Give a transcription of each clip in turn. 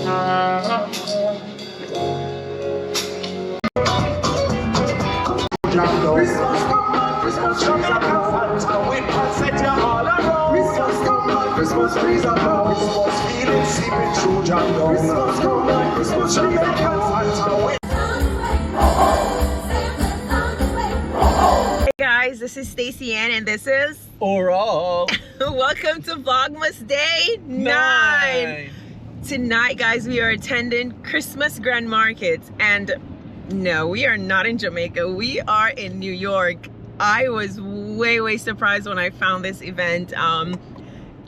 Christmas trees are blown, Christmas feeling seeping through jungle. Christmas come like Christmas trees are blown. Hey guys, this is Stacey Ann and this is Oral. Welcome to Vlogmas Day 9. Tonight, guys, we are attending Christmas Grand Market, and no, we are not in Jamaica. We are in New York. I was way surprised when I found this event.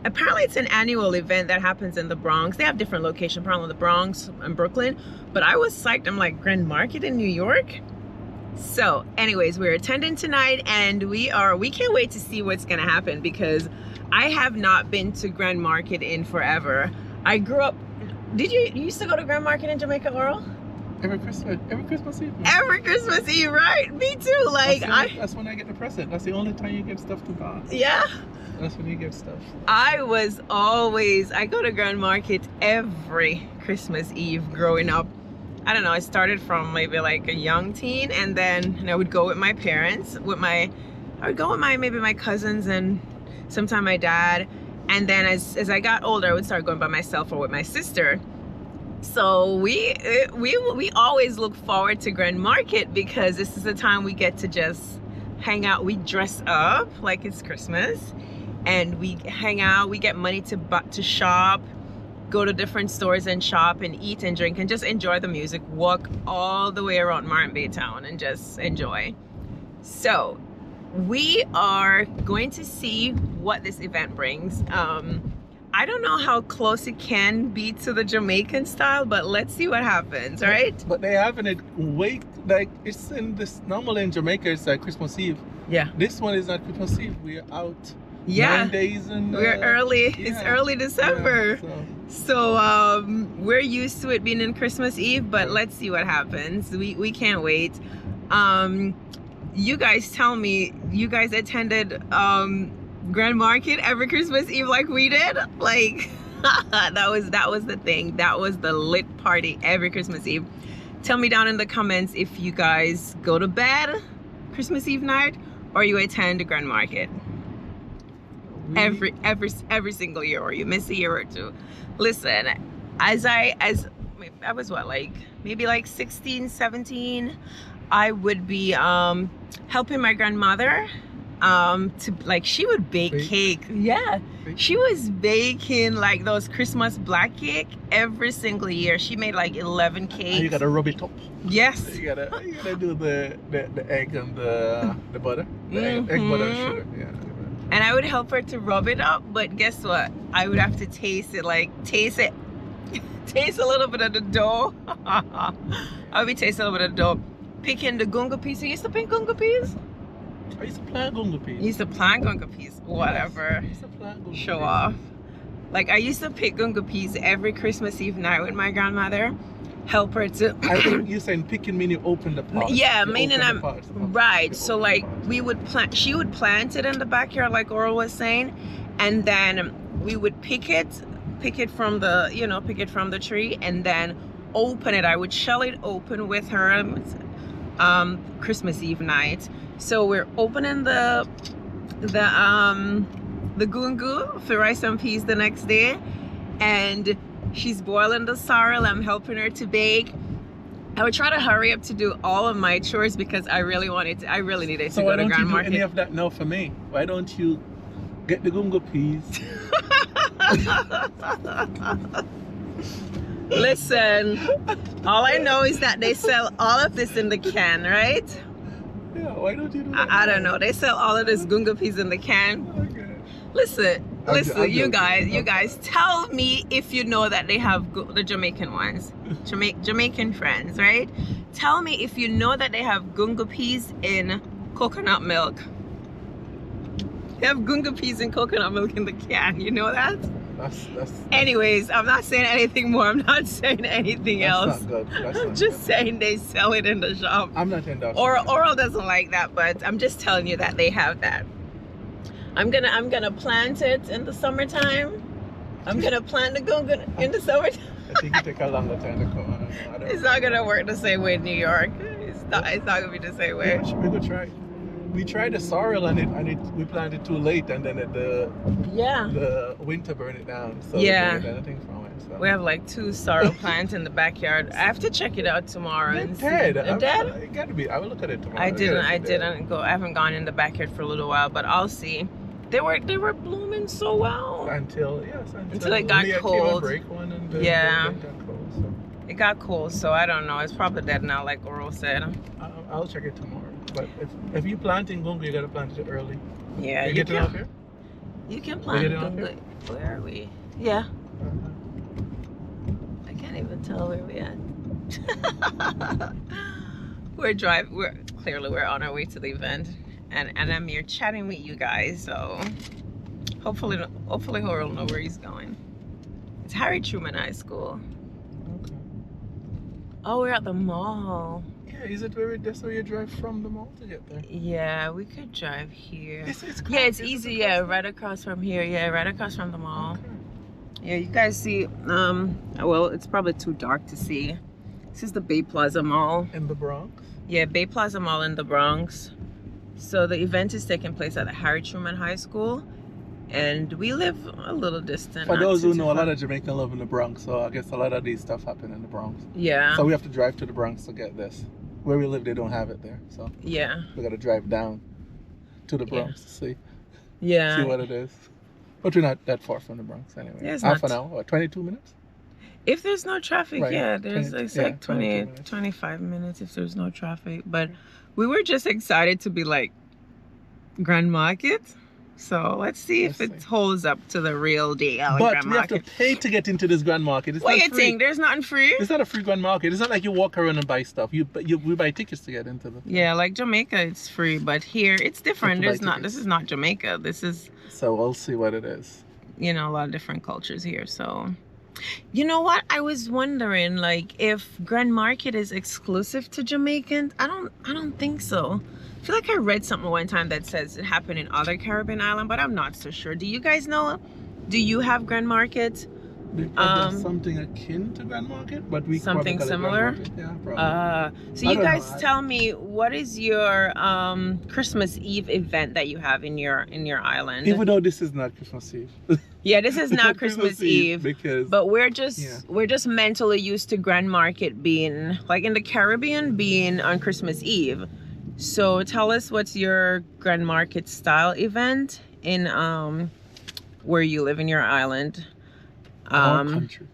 Apparently it's an annual event that happens in the Bronx. They have different locations, probably the Bronx and Brooklyn, but I was psyched. I'm like, Grand Market in New York? So anyways, we're attending tonight, and we can't wait to see what's gonna happen, because I have not been to Grand Market in forever. I grew up, you used to go to Grand Market in Jamaica, Oral? Every Christmas Eve. Every Christmas Eve, right? Me too. Like that's when I get the present. That's the only time you get stuff to buy. Yeah. That's when you get stuff. I go to Grand Market every Christmas Eve growing up. I don't know, I started from maybe like a young teen, and then I would go with my parents, I would go with maybe my cousins and sometimes my dad. And then as I got older, I would start going by myself or with my sister. So we always look forward to Grand Market, because this is the time we get to just hang out. We dress up like it's Christmas, and we hang out. We get money to shop, go to different stores and shop and eat and drink and just enjoy the music. Walk all the way around Martin Bay Town and just enjoy. So we are going to see what this event brings. I don't know how close it can be to the Jamaican style, but let's see what happens, right? But they having it like it's in this, normally in Jamaica it's like Christmas Eve. Yeah. This one is not Christmas Eve. We're out 9 days and we're early. Yeah. It's early December. Yeah, so we're used to it being in Christmas Eve, but let's see what happens. We can't wait. You guys tell me, you guys attended Grand Market every Christmas Eve like we did? Like that was the thing. That was the lit party every Christmas Eve. Tell me down in the comments if you guys go to bed Christmas Eve night or you attend the Grand Market every single year, or you miss a year or two. Listen, as I was what, like maybe like 16, 17, I would be helping my grandmother to, like, she would bake cake. Yeah, she was baking like those Christmas black cake every single year. She made like 11 cakes. and you gotta rub it up. Yes. You gotta do the egg and the butter. The egg butter and sugar. Yeah. And I would help her to rub it up, but guess what? I would have to taste it taste a little bit of the dough. I would be tasting a little bit of the dough. Picking the gunga peas. You used to pick gunga peas? I used to plant gunga peas. You used to plant gunga peas. Whatever. I used to plant gunga Show peas. off. Like, I used to pick gunga peas every Christmas Eve night with my grandmother. Help her to. I think you're saying picking meaning open the pot. Yeah, You meaning open the I'm pot. right. So like we would plant. She would plant it in the backyard, like Oral was saying, and then we would pick it from the tree, and then open it. I would shell it open with her Christmas Eve night. So we're opening the gungu for rice and peas the next day, and she's boiling the sorrel. I'm helping her to bake. I would try to hurry up to do all of my chores because I really needed to go to Grand Market. So why don't you do any of that now for me? Why don't you get the gunga peas? Listen, all I know is that they sell all of this in the can, right? Yeah, why don't you do that? I don't know. They sell all of this gunga peas in the can. Okay. Listen, I'm you joking. guys, tell me if you know that they have the Jamaican ones, Jamaican friends, right? Tell me if you know that they have gunga peas in coconut milk. They have gunga peas in coconut milk in the can. You know that? That's Anyways, I'm not saying anything more. I'm not saying anything else. not good. I'm just saying they sell it in the shop. I'm not saying that. Oral doesn't like that, but I'm just telling you that they have that. I'm gonna plant it in the summertime. I'm gonna plant the gunga in the summertime. I think it take a longer time to come. I don't know. It's not gonna work the same way in New York. It's not gonna be the same way. We could try. We tried the sorrel and we planted too late, and then the winter burned it down. So Yeah. we didn't get anything from it. So. We have like 2 sorrel plants in the backyard. I have to check it out tomorrow. They're And see. dead. They're dead? It gotta be. I will look at it tomorrow. I didn't go. I haven't gone in the backyard for a little while, but I'll see. They were blooming so well. Until it got cold. Break one and then Yeah. it got cold. So. It got cold, so I don't know. It's probably dead now, like Oral said. I'll check it tomorrow. But if you plant in Gunga, you gotta plant it early. Yeah, you get it off here. You can plant it off them. here? Where are we? Yeah. I can't even tell where we at. We're clearly on our way to the event, and I'm here chatting with you guys. So hopefully Horal will know where he's going. It's Harry Truman High School. Okay. Oh, we're at the mall. Yeah, is it that's where you drive from the mall to get there? Yeah, we could drive here. It's Yeah, it's easy. Yeah, right across from here. Yeah, right across from the mall. Okay. Yeah, you guys see, well, it's probably too dark to see. This is the Bay Plaza Mall. In the Bronx? Yeah, Bay Plaza Mall in the Bronx. So the event is taking place at the Harry Truman High School. And we live a little distant. For not those too who know, a far. lot of Jamaican live in the Bronx, so I guess a lot of these stuff happen in the Bronx. Yeah. So we have to drive to the Bronx to get this. Where we live, they don't have it there, so Yeah. we gotta drive down to the Bronx to see Yeah. what it is. But we're not that far from the Bronx anyway. Yeah, it's Half not- an hour, or 22 minutes? If there's no traffic, Right. yeah, there's 20 it's yeah, like 20, 22 minutes. 25 minutes if there's no traffic. But we were just excited to be like Grand Market. So let's see if Let's it see. holds up to the real deal. But Grand we have to Market. pay to get into this Grand Market. It's What not you free. think? There's nothing free? It's not a free Grand Market. It's not like you walk around and buy stuff. We buy tickets to get into the. Yeah, like Jamaica, it's free, but here it's different. You have to There's buy not. This is not Jamaica. This is, So we'll see what it is. you know, a lot of different cultures here. So, you know what? I was wondering, like, if Grand Market is exclusive to Jamaicans. I don't think so. I feel like I read something one time that says it happened in other Caribbean islands, but I'm not so sure. Do you guys know? Do you have Grand Market? We probably have something akin to Grand Market, but we Something probably call it similar? Grand Market. Yeah, probably. So I you don't know. guys tell me, what is your Christmas Eve event that you have in your island? Even though this is not Christmas Eve. Yeah, this is not Christmas Eve. Because But we're just mentally used to Grand Market being like in the Caribbean being on Christmas Eve. So tell us, what's your Grand Market style event in where you live in your island? our country.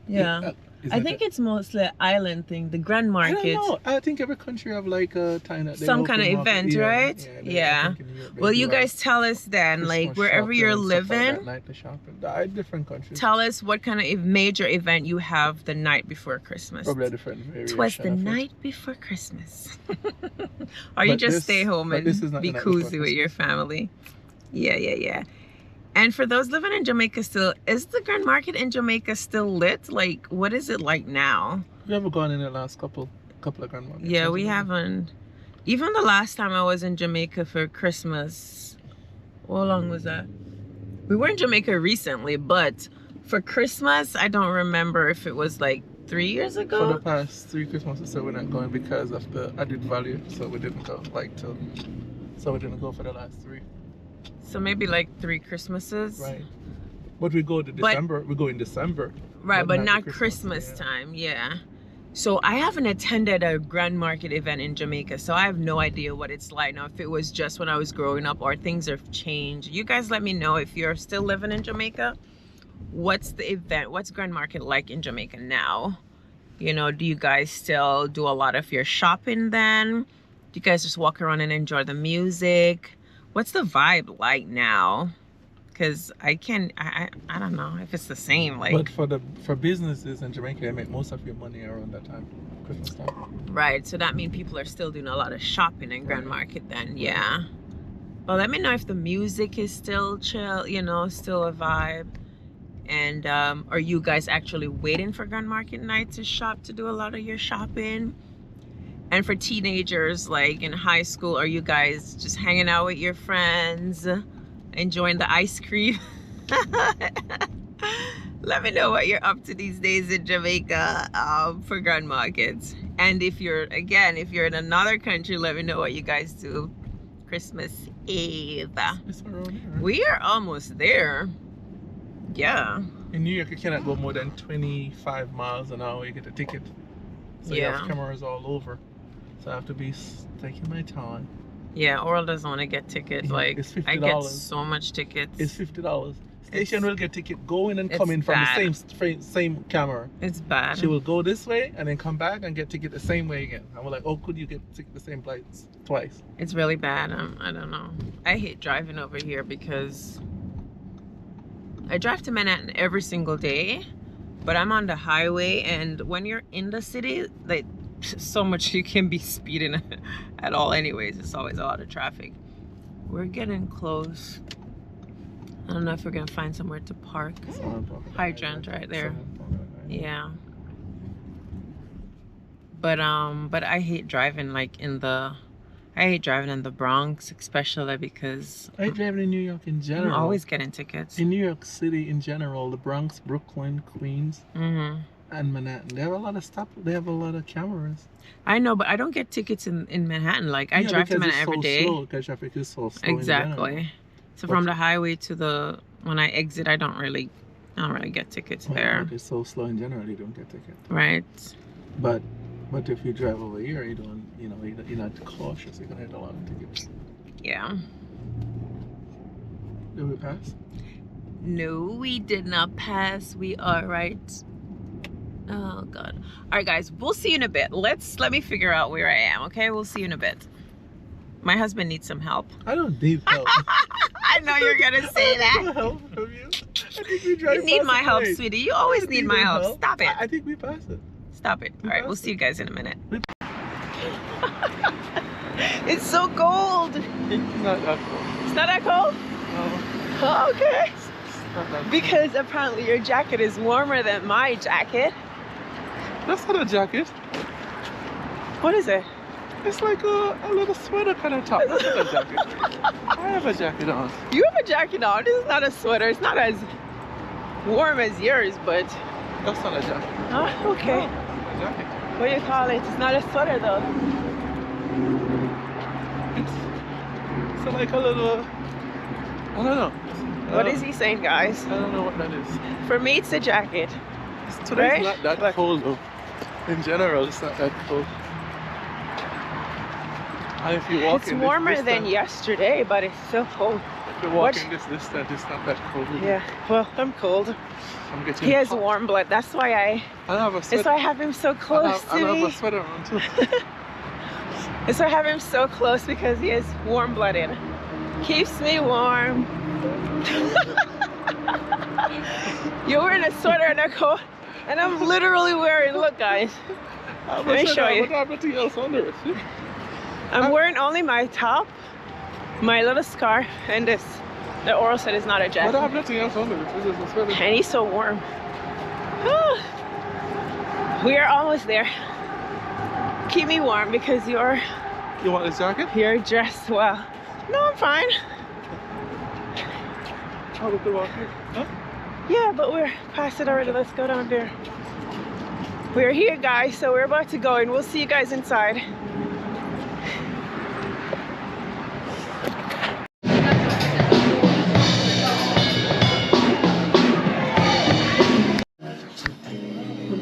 Yeah. Is I that think it? it's mostly an island thing, the Grand I Market. don't know. I think every country have like a time that they Some open kind of market. event, Yeah, right? I Yeah. think in Europe they Well, do you like guys tell us then, like Christmas wherever shopping you're and stuff like living, that night to shopping. Different countries. tell us what kind of major event you have the night before Christmas. Probably a different variation. Twas the of it. night before Christmas. Or you But just this- stay home but and this is not be the night before cozy with your family. Yeah. And for those living in Jamaica still, is the Grand Market in Jamaica still lit? Like, what is it like now? We haven't gone in the last couple of Grand Markets. Yeah, hasn't we it? haven't. Even the last time I was in Jamaica for Christmas, how long was that? We were in Jamaica recently, but for Christmas, I don't remember if it was like 3 years For the ago. past 3 Christmases, so we're not going because of the added value. So we didn't go So we didn't go for the last 3. So maybe like 3 Christmases. Right. But we go to But- December. We go in December. Right, but the not Christmas yeah. time, yeah. So I haven't attended a Grand Market event in Jamaica, so I have no idea what it's like now, if it was just when I was growing up or things have changed. You guys let me know if you're still living in Jamaica. What's the event? What's Grand Market like in Jamaica now? You know, do you guys still do a lot of your shopping then? Do you guys just walk around and enjoy the music? What's the vibe like now? Because I don't know if it's the same. Like, But for businesses in Jamaica, you make most of your money around that time, Christmas time. right, so that means people are still doing a lot of shopping in Grand Market then, yeah. Well, let me know if the music is still chill, you know, still a vibe. And are you guys actually waiting for Grand Market night to shop, to do a lot of your shopping? And for teenagers, like in high school, are you guys just hanging out with your friends, enjoying the ice cream? Let me know what you're up to these days in Jamaica for grand markets. And if you're in another country, let me know what you guys do Christmas Eve. It's around here, right? We are almost there. Yeah. In New York, you cannot go more than 25 miles an hour. You get a ticket. So you have cameras all over. So I have to be taking my time. Yeah, Oral doesn't want to get tickets. Yeah, like it's $50. I get so much tickets. It's $50. Station will get ticket going and coming from the same camera. It's bad. She will go this way and then come back and get ticket the same way again. And we're like, oh, could you get ticket the same place twice? It's really bad. I don't know. I hate driving over here because I drive to Manhattan every single day, but I'm on the highway, and when you're in the city, like so much you can be speeding at all anyways. It's always a lot of traffic. We're getting close. I don't know if we're gonna find somewhere to park. Hydrant right there. Yeah. But I hate driving like I hate driving in the Bronx, especially because I hate driving in New York in general. I'm always getting tickets. In New York City in general, the Bronx, Brooklyn, Queens, and Manhattan, they have a lot of They have a lot of cameras. I know, but I don't get tickets in Manhattan. Like I drive to Manhattan every day. Because traffic is so slow. Exactly. So from the highway to when I exit, I don't really get tickets there. It's so slow in general, you don't get tickets. Right. But if you drive over here, you don't, you're not cautious. You're gonna hit a lot of tickets. Yeah. Did we pass? No, we did not pass. We are right. Oh God. All right, guys. We'll see you in a bit. Let me figure out where I am. Okay, we'll see you in a bit. My husband needs some help. I don't need help. I know you're gonna say that. Help from you. I think we drive. You need my help, sweetie. You always need my help. Stop it. I think we passed it. Stop it. All right, we'll see you guys in a minute. It's so cold. It's not that cold. It's not that cold? No. Oh, okay. It's not that cold. Because apparently your jacket is warmer than my jacket. That's not a jacket. What is it? It's like a little sweater kind of top. That's not a jacket. I have a jacket on. You have a jacket on. This is not a sweater. It's not as warm as yours, but... That's not a jacket. Oh, okay. No, a jacket. What do you call it? It's not a sweater, though. It's like a little... I don't know. What is he saying, guys? I don't know what that is. For me, it's a jacket. Today's not that cold, though. In general, it's not that cold. And if you walk it's warmer than yesterday, but it's still cold. If you walk in this distance, it's not that cold. Yeah, well, I'm cold. I'm getting He has hot. warm blood. That's why I have a sweater. That's why I have him so close to me. I have a sweater on too. That's why I have him so close, because he is warm-blooded. Keeps me warm. You're wearing a sweater and a coat, and I'm literally wearing. Look, guys. Let me show you. Everything else under it. I'm wearing only my top, my little scarf, and this. The Oral said it's not a jacket. But I have nothing else under it. This is a sweater. And he's so warm. We are almost there. Keep me warm because You want this jacket? you're dressed well. No, I'm fine. Oh, we could walk here. Huh? Yeah, but we're past it already. Let's go down there. We're here, guys, so we're about to go, and we'll see you guys inside.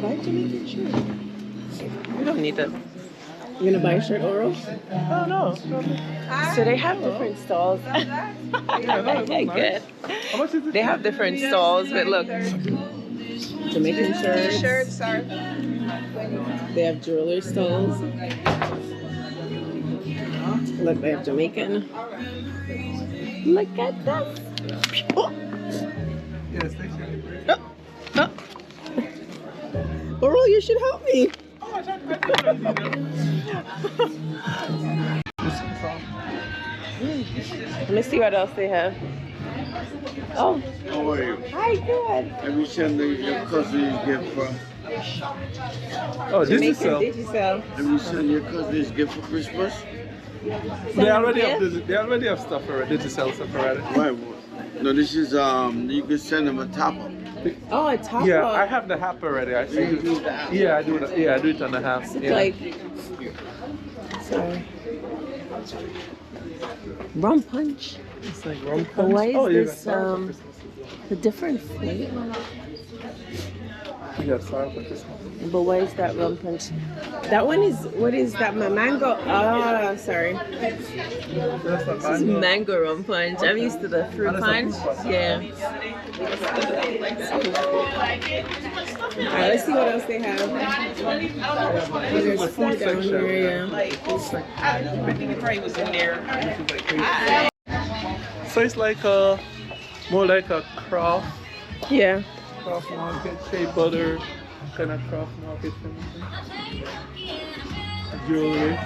Buy Jamaican shirt. We don't need that. You gonna buy a shirt, Oral? Oh, no. So they have different stalls. Okay, good. How much is it? They have different stalls, but look, Jamaican shirts. They have jewelry stalls. Look, they have Jamaican. Look at that. Oh. Yes, thank you. Oh. Oral, you should help me. Let me see what else they have. Oh. How are you? Hi, good. Have you sent your cousin his gift from? Oh, Jamaican Digicel. Digicel. Have you sent your cousin his gift for Christmas? They already have stuff already. Digicel stuff already. Right. No, this is you can send him a top-up. Oh, a top Yeah, up. I have the app already. I see. Yeah, I do that. Yeah, I do it on the app. It's Yeah. like, sorry. Rum punch. It's like rum But punch. why is Oh, you got this sour for Christmas as a different flavor? well. You got sour for Christmas. But why is that rum punch? That one is, what is that? My mango. Ah, sorry. That's the This is mango. mango rum punch. I'm used to the fruit Oh, that's a punch. fruit punch. Yeah. Alright, let's see what else they have. There's food down here, yeah. I think it probably was in there. So it's like more like a craft Yeah. market, shea butter kind of craft market kind of thing. Jewelry.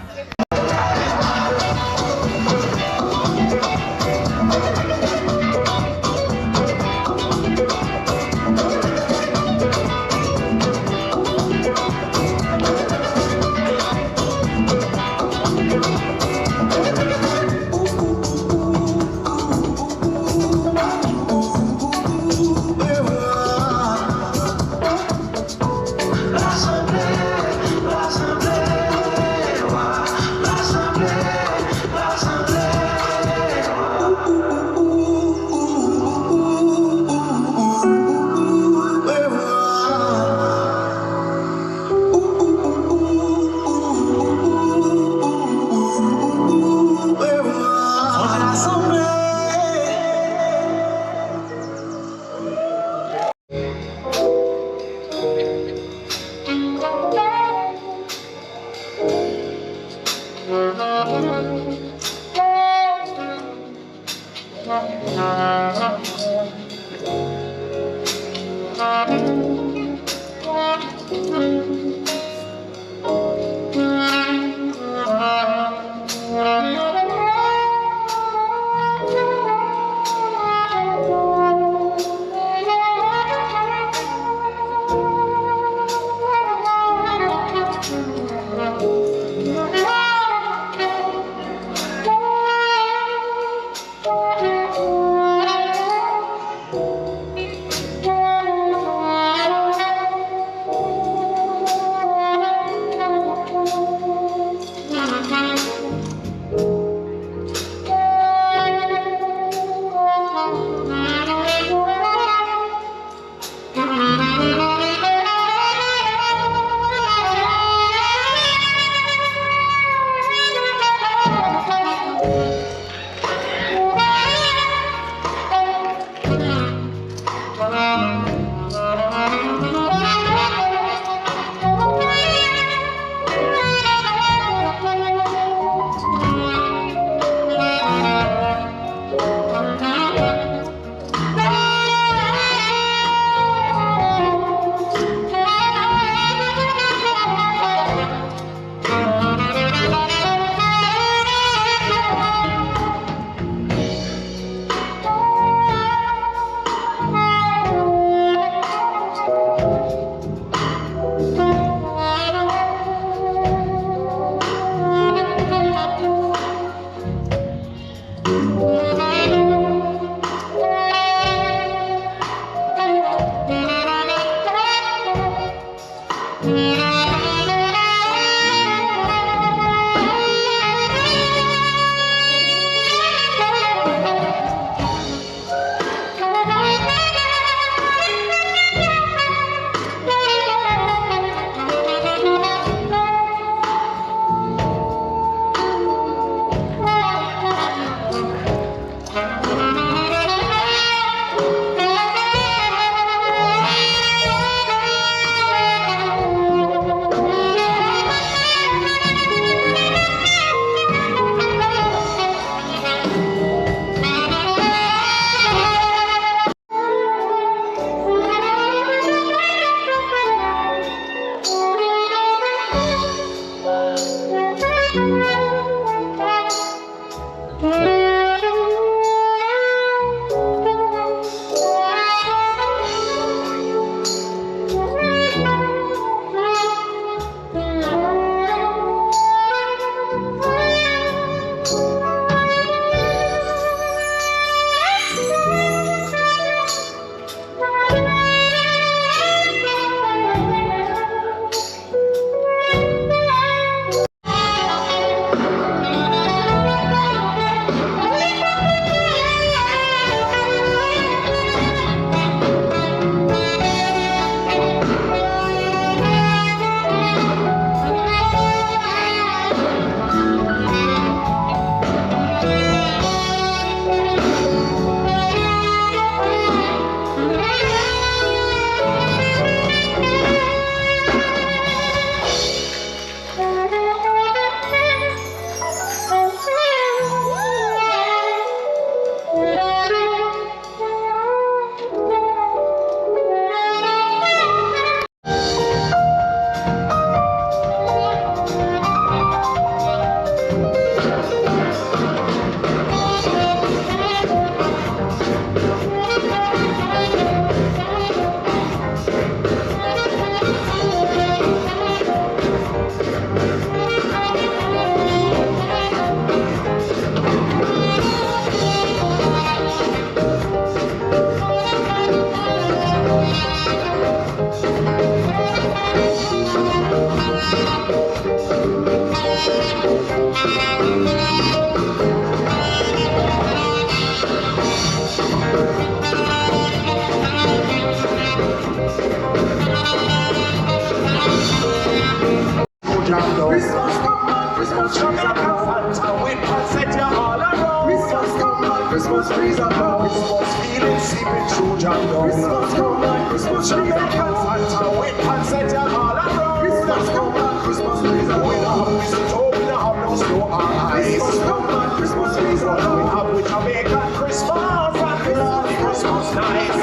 Christmas trees are blown. Christmas feeling seeping through John Down. Christmas come on, Christmas trees are blown. Santa wait and set your all around. Christmas come on, Christmas trees are blown. We don't have mistletoe, we don't have no snow or ice. Christmas come on, Christmas trees are blown. We have with Jamaican Christmas and Christmas night.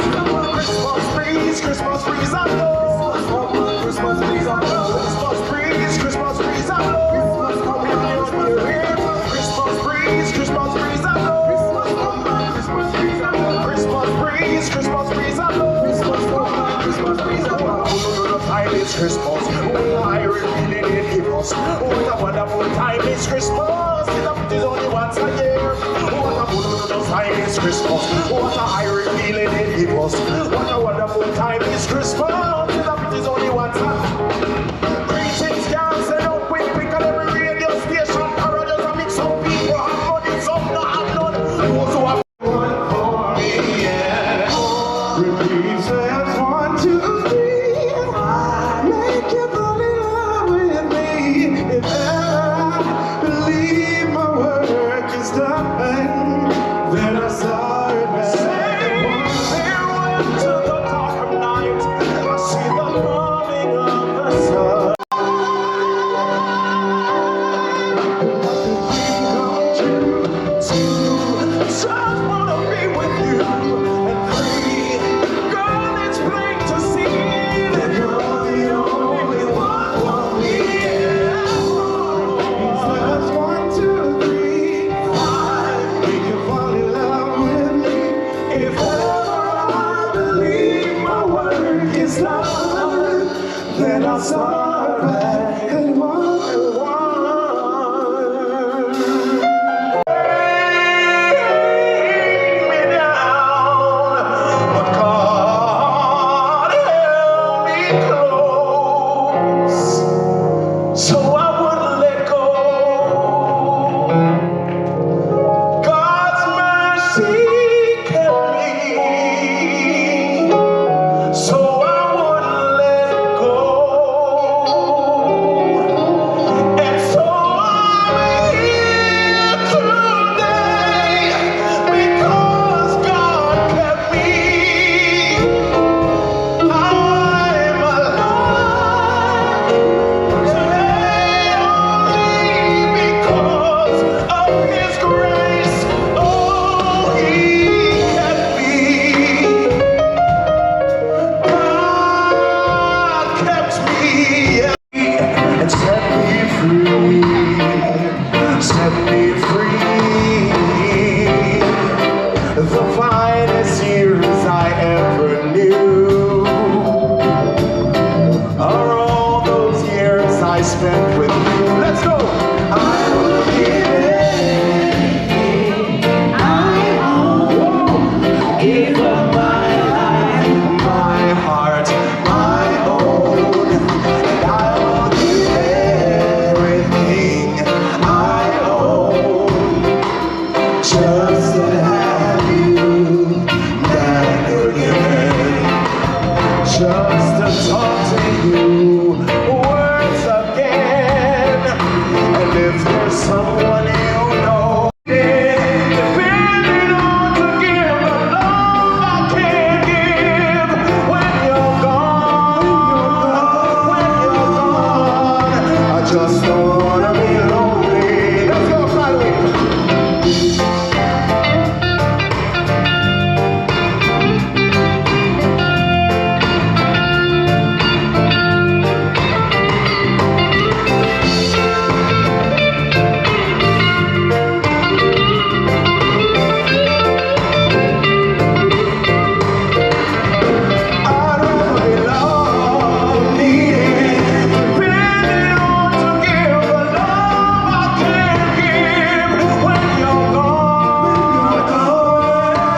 Christmas trees are blown. Christmas trees are blown. Christmas trees, Christmas trees are blown. Christmas come on, Christmas breeze, Christmas breeze are blown. Christmas come on, Christmas breeze are blown. Christmas breeze, Christmas breeze are blown. Christmas come on, Christmas breeze are blown. What a time is Christmas. Oh, I really did give us. What a wonderful time is Christmas. It is only once a year. What a wonderful time is Christmas. What a high feeling it give us. What a wonderful time is Christmas. It is only once a year. Greetings, girls, and out with quick on every radio station. Parodies and mix up people have money, some not have none. Those who have one for me, yeah. Repeat that 1, 2, 3. Make you fall in love with me. If I believe my work is done, then I start back. Farewell to the dark of night. I see the morning of the sun. Just wanna be with you. And 3, girl, it's plain to see that you're the only one for me. That's 1, 2, 3, 5. We can fall in love with me. If ever I believe my work is done, then I'll start back at 1. So I wouldn't let go. God's mercy kept me. So I wouldn't let go. And so I'm here today because God kept me. I'm alive today only because of His grace. Oh, He kept me. God kept me, yeah, and set me free. Set me free. The finest years I ever knew are all those years I spent with you. Let's go. I will give anything I own. Give up my life, my heart, my own. And I will give everything I own just to have you back again. Just to talk to you words again. And if there's someone you know depending on to give the love I can't give when you're gone, when you're gone, I just don't wanna be lonely. Let's go, Friday. I'd rather be loved, needed, depending on to give the love I can't give when you're gone, when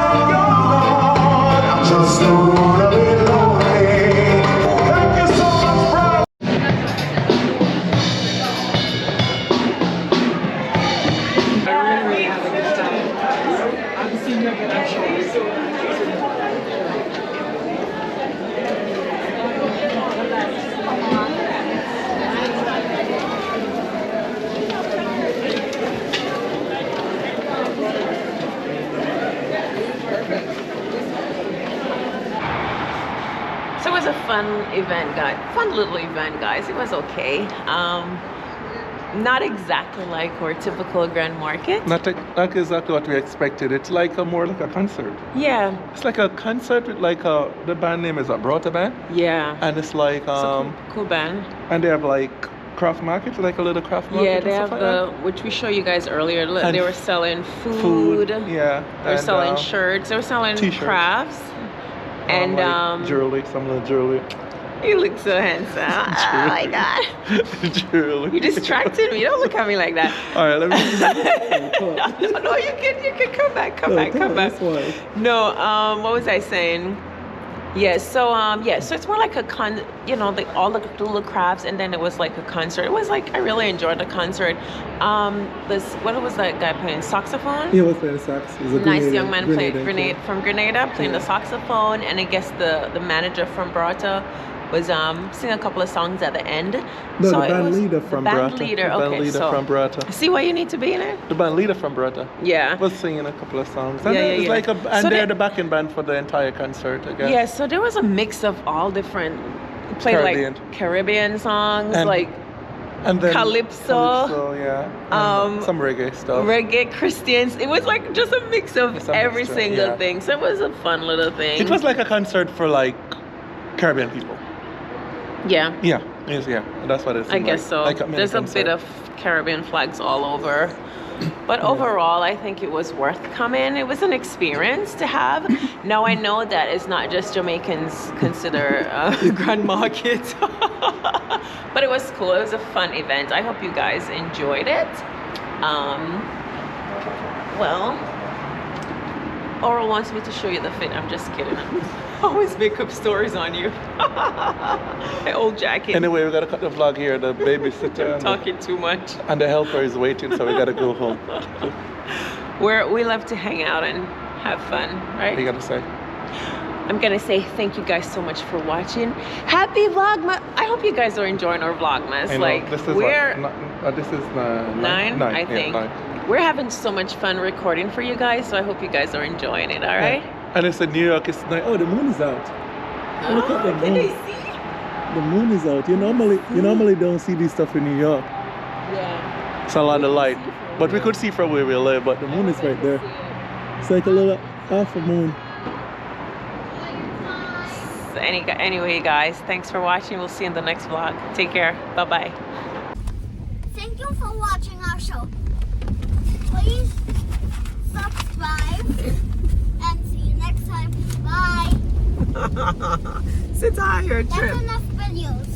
you're gone. I just don't wanna be lonely. Thank you so much, bro. I really have a good time. I'm seeing you again, actually. was a fun event, guys. Fun little event, guys. It was okay. Not exactly like our typical grand market. Not exactly what we expected. It's like more like a concert. Yeah. It's like a concert with like the band name is a Brota band. Yeah. And it's like It's a cool band. and they have like craft markets, like a little craft market. Yeah, they and have stuff the like which we showed you guys earlier. And They were selling that. food. Yeah. They were and, selling shirts. They were selling t-shirts. crafts. And like jewelry, some little jewelry. you look so handsome. Oh my god. Jewelry. You distracted me. Don't look at me like that. All right, let me. No, you can come back. Come back. No, what was I saying? Yeah, so so it's more like a all the little crafts, and then it was like a concert. It was like I really enjoyed the concert. What was that guy playing? Saxophone? He was playing sax. He's a Nice young man playing from Grenada, playing the saxophone, and I guess the manager from Brata was singing a couple of songs at the end. No, so the band leader from Brata. Band leader, okay, so from Brata. see why you need to be in it? The band leader from Brata Yeah. was singing a couple of songs. And Yeah, it's yeah. like and So they're the backing band for the entire concert, I guess. Yeah, so there was a mix of all different like Caribbean songs, And like and then Calypso, yeah. And some reggae stuff. reggae, Christians. It was like just a mix of It's a every mixture, single yeah. thing. So it was a fun little thing. It was like a concert for like Caribbean people. Yeah. Yeah, yeah. That's what it is. I guess so. Like a mini There's a concert. bit of Caribbean flags all over. But overall, I think it was worth coming. It was an experience to have. Now I know that it's not just Jamaicans consider Grand Market. But it was cool. It was a fun event. I hope you guys enjoyed it. Well, Oral wants me to show you the fit. I'm just kidding. I always make up stories on you. My old jacket. Anyway, we gotta cut the vlog here. The babysitter and Talking too much. and the helper is waiting, so we gotta go home. We love to hang out and have fun, What right? you gotta say? I'm gonna say thank you guys so much for watching. Happy Vlogmas! I hope you guys are enjoying our Vlogmas. I know, Like this is this is nine, I think. Yeah, 9. We're having so much fun recording for you guys, so I hope you guys are enjoying it. All right? And it's in New York. It's night. Oh, the moon is out. Look at the Can they moon. see? The moon is out. You normally don't see this stuff in New York. Yeah. It's a lot of light, but we could see from where we live. But the moon is right there. It's like a little half a moon. So anyway, guys, thanks for watching. We'll see you in the next vlog. Take care. Bye-bye. Thank you for watching our show. Please subscribe and see you next time. Bye. Sit tired, That's enough videos.